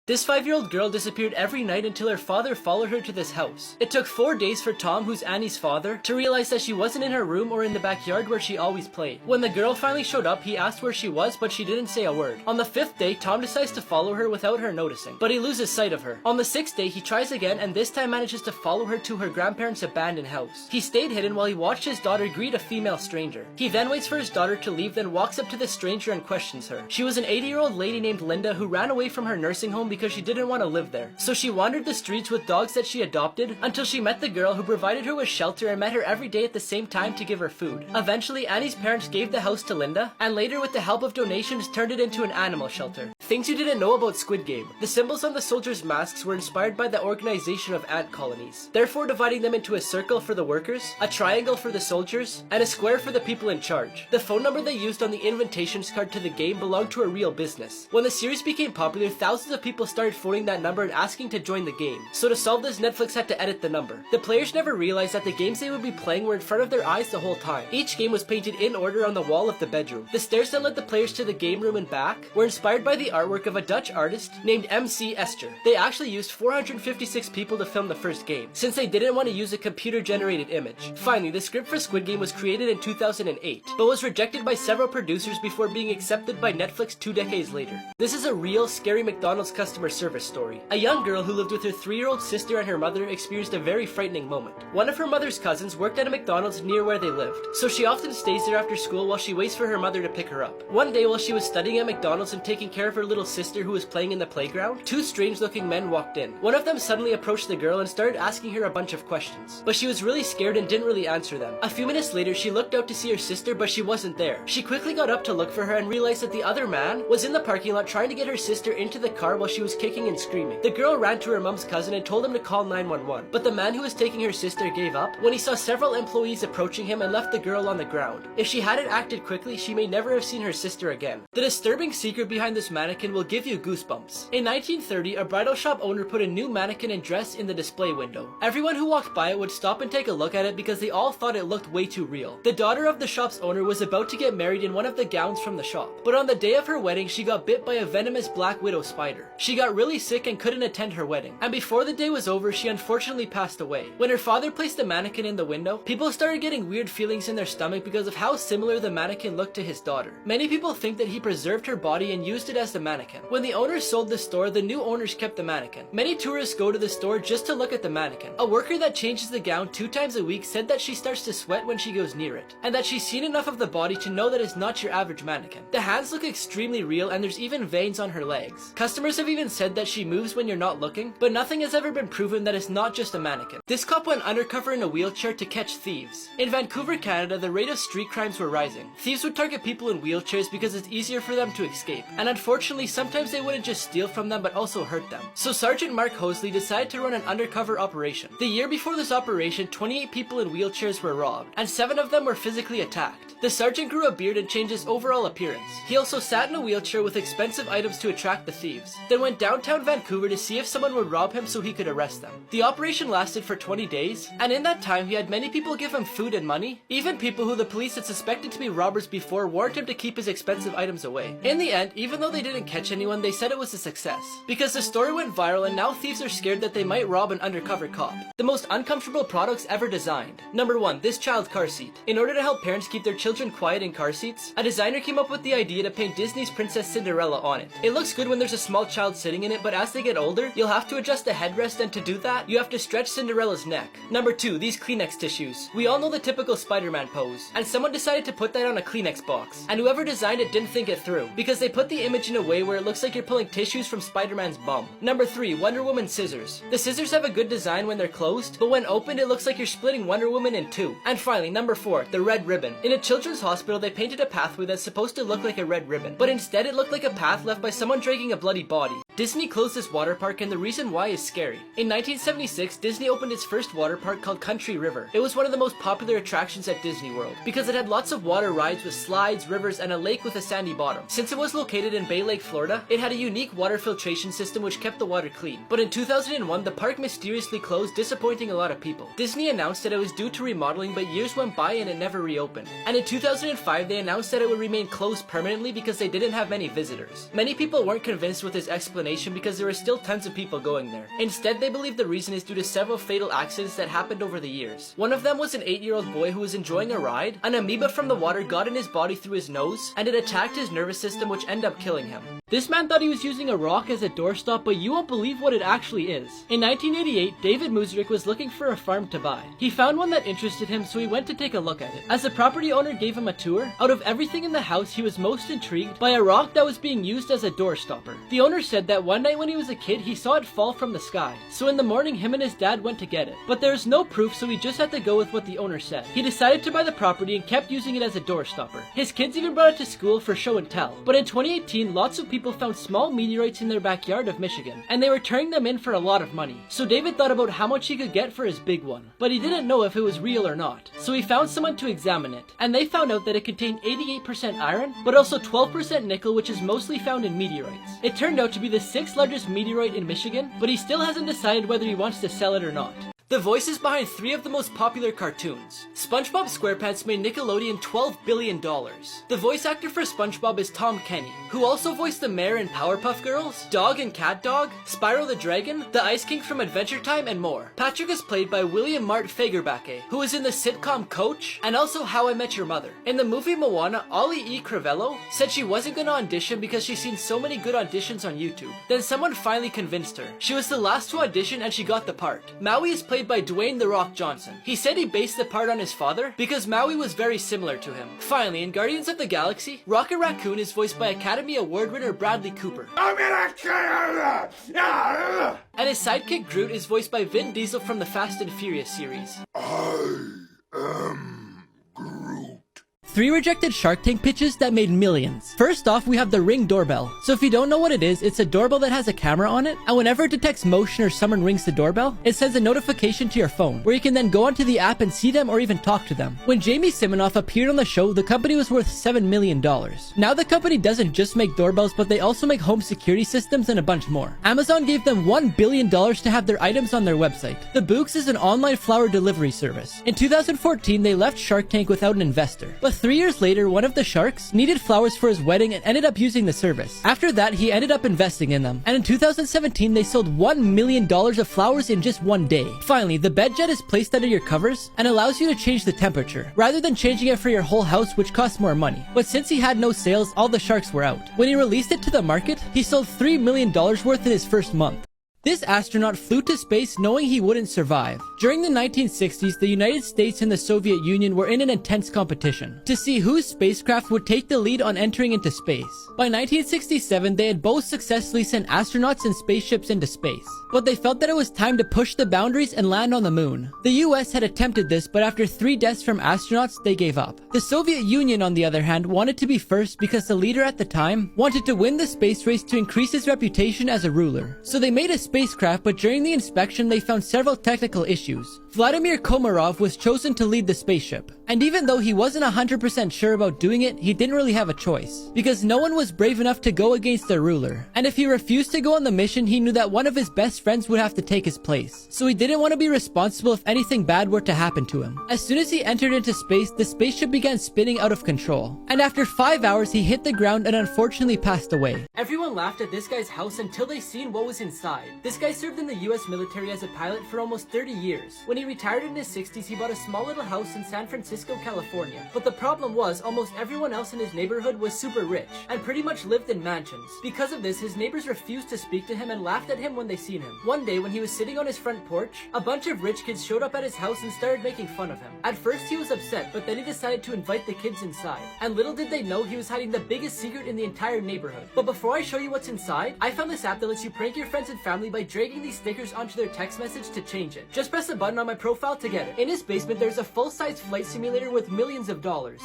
This 5-year-old girl disappeared every night until her father followed her to this house. It took 4 days for Tom, who's Annie's father, to realize that she wasn't in her room or in the backyard where she always played. When the girl finally showed up, he asked where she was, but she didn't say a word. On the 5th day, Tom decides to follow her without her noticing, but he loses sight of her. On the 6th day, he tries again and this time manages to follow her to her grandparents' abandoned house. He stayed hidden while he watched his daughter greet a female stranger. He then waits for his daughter to leave, then walks up to the stranger and questions her. She was an 80-year-old lady named Linda who ran away from her nursing home because she didn't want to live there. So she wandered the streets with dogs that she adopted until she met the girl who provided her with shelter and met her every day at the same time to give her food. Eventually, Annie's parents gave the house to Linda, and later with the help of donations turned it into an animal shelter. Things you didn't know about Squid Game. The symbols on the soldiers' masks were inspired by the organization of ant colonies, therefore dividing them into a circle for the workers, a triangle for the soldiers, and a square for the people in charge. The phone number they used on the invitations card to the game belonged to a real business. When the series became popular, thousands of people started phoning that number and asking to join the game. So to solve this, Netflix had to edit the number. The players never realized that the games they would be playing were in front of their eyes the whole time. Each game was painted in order on the wall of the bedroom. The stairs that led the players to the game room and back were inspired by the artwork of a Dutch artist named MC Esther. They actually used 456 people to film the first game, since they didn't want to use a computer-generated image. Finally, the script for Squid Game was created in 2008, but was rejected by several producers before being accepted by Netflix 2 decades later. This is a real, scary McDonald's customer service story. A young girl who lived with her 3-year-old sister and her mother experienced a very frightening moment. One of her mother's cousins worked at a McDonald's near where they lived, so she often stays there after school while she waits for her mother to pick her up. One day while she was studying at McDonald's and taking care of her little sister who was playing in the playground, 2 strange-looking men walked in. One of them suddenly approached the girl and started asking her a bunch of questions, but she was really scared and didn't really answer them. A few minutes later, she looked out to see her sister, but she wasn't there. She quickly got up to look for her and realized that the other man was in the parking lot trying to get her sister into the car while she was kicking and screaming. The girl ran to her mom's cousin and told him to call 911, but the man who was taking her sister gave up when he saw several employees approaching him and left the girl on the ground. If she hadn't acted quickly, she may never have seen her sister again. The disturbing secret behind this mannequin will give you goosebumps. In 1930, a bridal shop owner put a new mannequin and dress in the display window. Everyone who walked by it would stop and take a look at it because they all thought it looked way too real. The daughter of the shop's owner was about to get married in one of the gowns from the shop, but on the day of her wedding, she got bit by a venomous black widow spider. She got really sick and couldn't attend her wedding, and before the day was over, she unfortunately passed away. When her father placed the mannequin in the window, people started getting weird feelings in their stomach because of how similar the mannequin looked to his daughter. Many people think that he preserved her body and used it as the mannequin. When the owners sold the store, the new owners kept the mannequin. Many tourists go to the store just to look at the mannequin. A worker that changes the gown 2 times a week said that she starts to sweat when she goes near it, and that she's seen enough of the body to know that it's not your average mannequin. The hands look extremely real and there's even veins on her legs. Customers have even said that she moves when you're not looking, but nothing has ever been proven that it's not just a mannequin. This cop went undercover in a wheelchair to catch thieves. In Vancouver, Canada, the rate of street crimes were rising. Thieves would target people in wheelchairs because it's easier for them to escape, and unfortunately sometimes they wouldn't just steal from them but also hurt them. So Sergeant Mark Hosley decided to run an undercover operation. The year before this operation, 28 people in wheelchairs were robbed, and 7 of them were physically attacked. The sergeant grew a beard and changed his overall appearance. He also sat in a wheelchair with expensive items to attract the thieves, then went downtown Vancouver to see if someone would rob him so he could arrest them. The operation lasted for 20 days, and in that time he had many people give him food and money. Even people who the police had suspected to be robbers before warned him to keep his expensive items away. In the end, even though they didn't catch anyone, they said it was a success, because the story went viral and now thieves are scared that they might rob an undercover cop. The most uncomfortable products ever designed. Number 1, this child car seat. In order to help parents keep their children quiet in car seats, a designer came up with the idea to paint Disney's Princess Cinderella on it. It looks good when there's a small child sitting in it, but as they get older, you'll have to adjust the headrest, and to do that, you have to stretch Cinderella's neck. Number 2, these Kleenex tissues. We all know the typical Spider-Man pose, and someone decided to put that on a Kleenex box, and whoever designed it didn't think it through, because they put the image in a way where it looks like you're pulling tissues from Spider-Man's bum. Number 3, Wonder Woman scissors. The scissors have a good design when they're closed, but when opened it looks like you're splitting Wonder Woman in 2. And finally, number 4, the red ribbon. In a children's hospital, they painted a pathway that's supposed to look like a red ribbon, but instead it looked like a path left by someone dragging a bloody body. Disney closed this water park, and the reason why is scary. In 1976, Disney opened its first water park called Country River. It was one of the most popular attractions at Disney World because it had lots of water rides with slides, rivers, and a lake with a sandy bottom. Since it was located in Bay Lake, Florida, it had a unique water filtration system which kept the water clean. But in 2001, the park mysteriously closed, disappointing a lot of people. Disney announced that it was due to remodeling, but years went by and it never reopened. And in 2005, they announced that it would remain closed permanently because they didn't have many visitors. Many people weren't convinced with his explanation explanation because there were still tons of people going there. Instead, they believe the reason is due to several fatal accidents that happened over the years. One of them was an 8-year-old boy who was enjoying a ride. An amoeba from the water got in his body through his nose, and it attacked his nervous system, which ended up killing him. This man thought he was using a rock as a doorstop, but you won't believe what it actually is. In 1988, David Musrik was looking for a farm to buy. He found one that interested him, so he went to take a look at it. As the property owner gave him a tour, out of everything in the house, he was most intrigued by a rock that was being used as a door stopper. The owner said that one night when he was a kid, he saw it fall from the sky. So in the morning, him and his dad went to get it. But there's no proof, so he just had to go with what the owner said. He decided to buy the property and kept using it as a door stopper. His kids even brought it to school for show and tell. But in 2018, lots of people found small meteorites in their backyard of Michigan, and they were turning them in for a lot of money. So David thought about how much he could get for his big one, but he didn't know if it was real or not. So he found someone to examine it, and they found out that it contained 88% iron, but also 12% nickel, which is mostly found in meteorites. It turned out to be the 6th largest meteorite in Michigan, but he still hasn't decided whether he wants to sell it or not. The voices behind 3 of the most popular cartoons. SpongeBob SquarePants made Nickelodeon $12 billion. The voice actor for SpongeBob is Tom Kenny, who also voiced the mayor in Powerpuff Girls, Dog and Cat Dog, Spyro the Dragon, the Ice King from Adventure Time, and more. Patrick is played by William Mart Fagerbacke, who is in the sitcom Coach, and also How I Met Your Mother. In the movie Moana, Ollie E. Crivello said she wasn't gonna audition because she's seen so many good auditions on YouTube. Then someone finally convinced her. She was the last to audition and she got the part. Maui is played by Dwayne "The Rock" Johnson. He said he based the part on his father because Maui was very similar to him. Finally, in Guardians of the Galaxy, Rocket Raccoon is voiced by Academy Award winner Bradley Cooper. And his sidekick Groot is voiced by Vin Diesel from the Fast and Furious series. I am Groot. 3 rejected Shark Tank pitches that made millions. First off, we have the Ring doorbell. So if you don't know what it is, it's a doorbell that has a camera on it, and whenever it detects motion or someone rings the doorbell, it sends a notification to your phone, where you can then go onto the app and see them or even talk to them. When Jamie Siminoff appeared on the show, the company was worth $7 million. Now the company doesn't just make doorbells, but they also make home security systems and a bunch more. Amazon gave them $1 billion to have their items on their website. The Books is an online flower delivery service. In 2014, they left Shark Tank without an investor, but 3 years later, one of the sharks needed flowers for his wedding and ended up using the service. After that, he ended up investing in them, and in 2017, they sold $1 million of flowers in just one day. Finally, the bed jet is placed under your covers and allows you to change the temperature, rather than changing it for your whole house, which costs more money. But since he had no sales, all the sharks were out. When he released it to the market, he sold $3 million worth in his first month. This astronaut flew to space knowing he wouldn't survive. During the 1960s, the United States and the Soviet Union were in an intense competition to see whose spacecraft would take the lead on entering into space. By 1967, they had both successfully sent astronauts and spaceships into space, but they felt that it was time to push the boundaries and land on the moon. The US had attempted this, but after 3 deaths from astronauts, they gave up. The Soviet Union, on the other hand, wanted to be first because the leader at the time wanted to win the space race to increase his reputation as a ruler. So they made a spacecraft, but during the inspection they found several technical issues. Vladimir Komarov was chosen to lead the spaceship, and even though he wasn't 100% sure about doing it, he didn't really have a choice, because no one was brave enough to go against their ruler. And if he refused to go on the mission, he knew that one of his best friends would have to take his place, so he didn't want to be responsible if anything bad were to happen to him. As soon as he entered into space, the spaceship began spinning out of control, and after 5 hours he hit the ground and unfortunately passed away. Everyone laughed at this guy's house until they seen what was inside. This guy served in the US military as a pilot for almost 30 years. When he retired in his 60s, he bought a small little house in San Francisco, California. But the problem was, almost everyone else in his neighborhood was super rich, and pretty much lived in mansions. Because of this, his neighbors refused to speak to him and laughed at him when they seen him. One day, when he was sitting on his front porch, a bunch of rich kids showed up at his house and started making fun of him. At first, he was upset, but then he decided to invite the kids inside. And little did they know, he was hiding the biggest secret in the entire neighborhood. But before I show you what's inside, I found this app that lets you prank your friends and family by dragging these stickers onto their text message to change it. Just press a button on my profile to get it. In his basement, there's a full-size flight simulator with millions of dollars.